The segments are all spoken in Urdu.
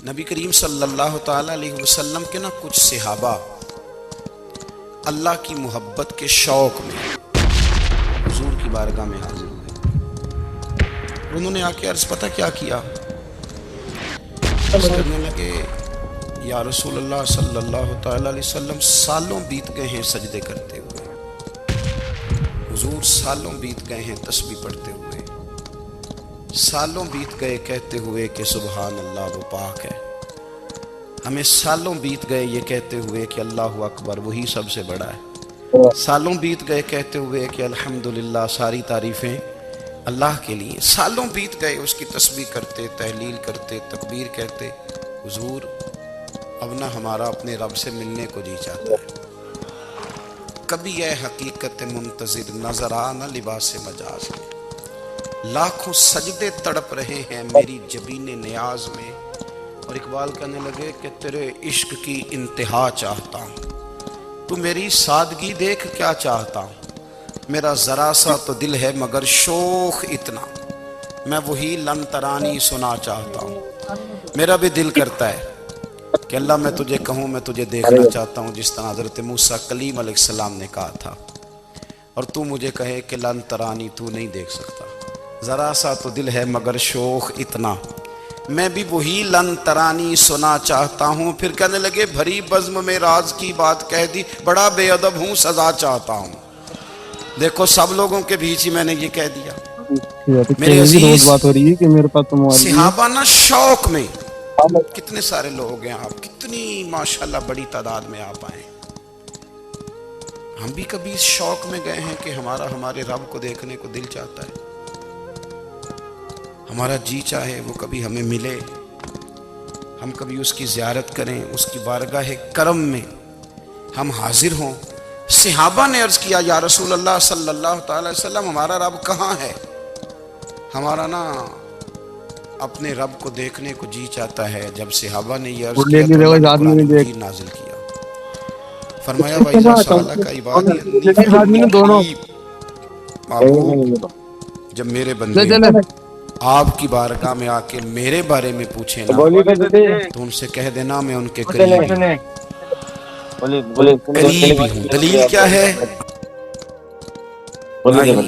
نبی کریم صلی اللہ تعالیٰ علیہ وسلم کے کچھ صحابہ اللہ کی محبت کے شوق میں حضور کی بارگاہ میں حاضر ہوئے. انہوں نے آ کے عرض پتہ کیا کیا؟ عرض کرنے لگے یا رسول اللہ صلی اللہ تعالیٰ علیہ وسلم سالوں بیت گئے ہیں سجدے کرتے ہوئے، حضور سالوں بیت گئے ہیں تسبیح پڑھتے ہوئے، سالوں بیت گئے کہتے ہوئے کہ سبحان اللہ وہ پاک ہے، ہمیں سالوں بیت گئے یہ کہتے ہوئے کہ اللہ اکبر وہی سب سے بڑا ہے، سالوں بیت گئے کہتے ہوئے کہ الحمدللہ ساری تعریفیں اللہ کے لیے، سالوں بیت گئے اس کی تسبیح کرتے، تحلیل کرتے، تکبیر کہتے. حضور اب نہ ہمارا اپنے رب سے ملنے کو جی چاہتا ہے، کبھی یہ حقیقت منتظر نظر آ نہ لباس مجاز میں، لاکھوں سجدے تڑپ رہے ہیں میری جبین نیاز میں. اور اقبال کہنے لگے کہ تیرے عشق کی انتہا چاہتا ہوں، تو میری سادگی دیکھ کیا چاہتا ہوں، میرا ذرا سا تو دل ہے مگر شوخ اتنا، میں وہی لن ترانی سنا چاہتا ہوں. میرا بھی دل کرتا ہے کہ اللہ میں تجھے کہوں میں تجھے دیکھنا چاہتا ہوں جس طرح حضرت موسیٰ کلیم علیہ السلام نے کہا تھا، اور تو مجھے کہے کہ لن ترانی تو نہیں دیکھ سکتا، ذرا سا تو دل ہے مگر شوخ اتنا، میں بھی وہی لن ترانی سنا چاہتا ہوں. پھر کہنے لگے بھری بزم میں راز کی بات کہہ دی، بڑا بے ادب ہوں سزا چاہتا ہوں. دیکھو سب لوگوں کے بیچ ہی میں نے یہ کہہ دیا. میرے عزیز صحابہ نا شوق میں، کتنے سارے لوگ ہیں آپ، کتنی ماشاءاللہ بڑی تعداد میں آپ آئے. ہم بھی کبھی اس شوق میں گئے ہیں کہ ہمارے رب کو دیکھنے کو دل چاہتا ہے، ہمارا جی چاہے وہ کبھی ہمیں ملے، ہم کبھی اس کی زیارت کریں، اس کی بارگاہ کرم میں ہم حاضر ہوں. صحابہ نے عرض کیا یا رسول اللہ صلی اللہ تعالی وسلم ہمارا رب کہاں ہے؟ ہمارا نا اپنے رب کو دیکھنے کو جی چاہتا ہے. جب صحابہ نے یہ عرض کیا تو اللہ نے قرآن مجید نازل کیا، فرمایا وَإِذَا سَأَلَكَ عِبَادِي أَنِّي فَإِنِّي قَرِيبٌ. محبوب جب میرے بندے آپ کی بارگاہ میں آ کے میرے بارے میں پوچھیں نا تو ان سے کہہ دینا میں ان کے قریبی ہوں. دلیل کیا ہے؟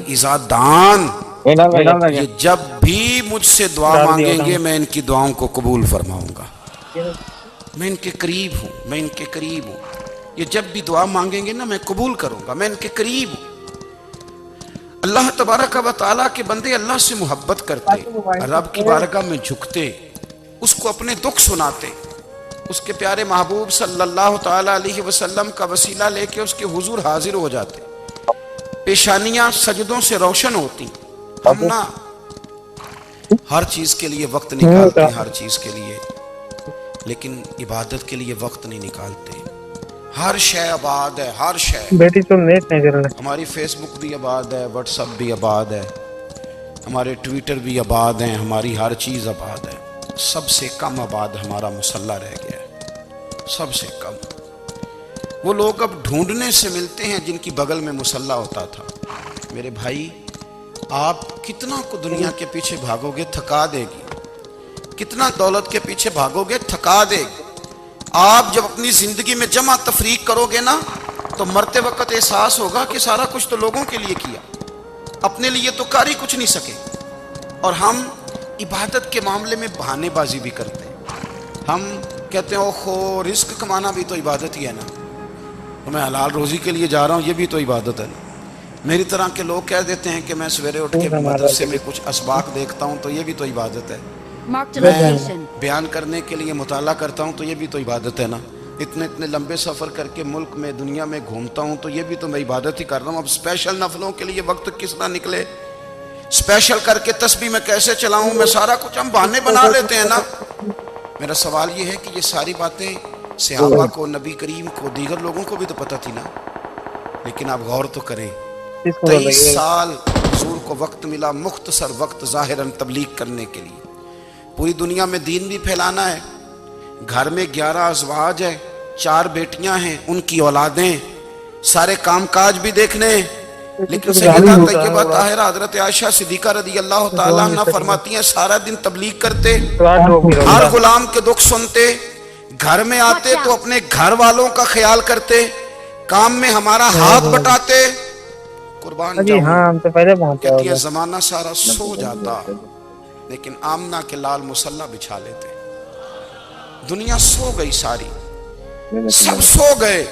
اذا دان، یہ جب بھی مجھ سے دعا مانگیں گے میں ان کی دعاؤں کو قبول فرماؤں گا، میں ان کے قریب ہوں، میں ان کے قریب ہوں. یہ جب بھی دعا مانگیں گے نا میں قبول کروں گا، میں ان کے قریب ہوں. اللہ تبارک و تعالیٰ کے بندے اللہ سے محبت کرتے، رب کی بارگاہ میں جھکتے، اس کو اپنے دکھ سناتے، اس کے پیارے محبوب صلی اللہ تعالیٰ علیہ وسلم کا وسیلہ لے کے اس کے حضور حاضر ہو جاتے، پیشانیاں سجدوں سے روشن ہوتی. ہم نا ہر چیز کے لیے وقت نکالتے ہیں، ہر چیز کے لیے، لیکن عبادت کے لیے وقت نہیں نکالتے. ہر شے آباد ہے، ہر شے، ہماری فیس بک بھی آباد ہے، واٹس ایپ بھی آباد ہے، ہمارے ٹویٹر بھی آباد ہیں، ہماری ہر چیز آباد ہے. سب سے کم آباد ہمارا مصلی رہ گیا ہے، سب سے کم. وہ لوگ اب ڈھونڈنے سے ملتے ہیں جن کی بغل میں مصلی ہوتا تھا. میرے بھائی آپ کتنا کو دنیا کے پیچھے بھاگو گے تھکا دے گی، کتنا دولت کے پیچھے بھاگو گے تھکا دے گی. آپ جب اپنی زندگی میں جمع تفریق کرو گے نا تو مرتے وقت احساس ہوگا کہ سارا کچھ تو لوگوں کے لیے کیا، اپنے لیے تو کر ہی کچھ نہیں سکے. اور ہم عبادت کے معاملے میں بہانے بازی بھی کرتے ہیں. ہم کہتے ہیں اوہو رزق کمانا بھی تو عبادت ہی ہے نا، تو میں حلال روزی کے لیے جا رہا ہوں یہ بھی تو عبادت ہے نا. میری طرح کے لوگ کہہ دیتے ہیں کہ میں سویرے اٹھ کے مدرسے میں کچھ اسباق دیکھتا ہوں تو یہ بھی تو عبادت ہے. میں بیان کرنے کے لیے مطالعہ کرتا ہوں تو یہ بھی تو عبادت ہے نا. اتنے لمبے سفر کر کے ملک میں دنیا میں گھومتا ہوں تو یہ بھی تو میں عبادت ہی کر رہا ہوں. اب اسپیشل نفلوں کے لیے وقت کس طرح نکلے، اسپیشل کر کے تسبیح میں کیسے چلاؤں، میں سارا کچھ ہم بہانے بنا لیتے ہیں نا. میرا سوال یہ ہے کہ یہ ساری باتیں صحابہ کو، نبی کریم کو، دیگر لوگوں کو بھی تو پتہ تھی نا. لیکن آپ غور تو کریں 23 سال حضور کو وقت ملا، مختصر وقت ظاہراً تبلیغ کرنے کے لیے. پوری دنیا میں دین بھی پھیلانا ہے. گھر میں 11 ازواج ہیں، 4 بیٹیاں ہیں، ان کی اولادیں، سارے کام کاج بھی دیکھنے ہیں. لیکن سیدہ طیبہ طاہرہ حضرت عائشہ صدیقہ رضی اللہ تعالیٰ عنہ فرماتی ہیں سارا دن تبلیغ کرتے، ہر غلام کے دکھ سنتے، گھر میں آتے تو اپنے گھر والوں کا خیال کرتے، کام میں ہمارا ہاتھ بٹاتے، قربان جاؤں کہتی ہے زمانہ سارا سو جاتا لیکن آمنہ کے لال مصلی بچھا لیتے. دنیا سو گئی ساری، سب سو گئے،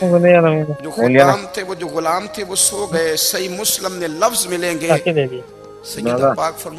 جو خدام تھے وہ جو غلام تھے وہ سو گئے. صحیح مسلم نے لفظ ملیں گے، سیدہ پاک فرماتے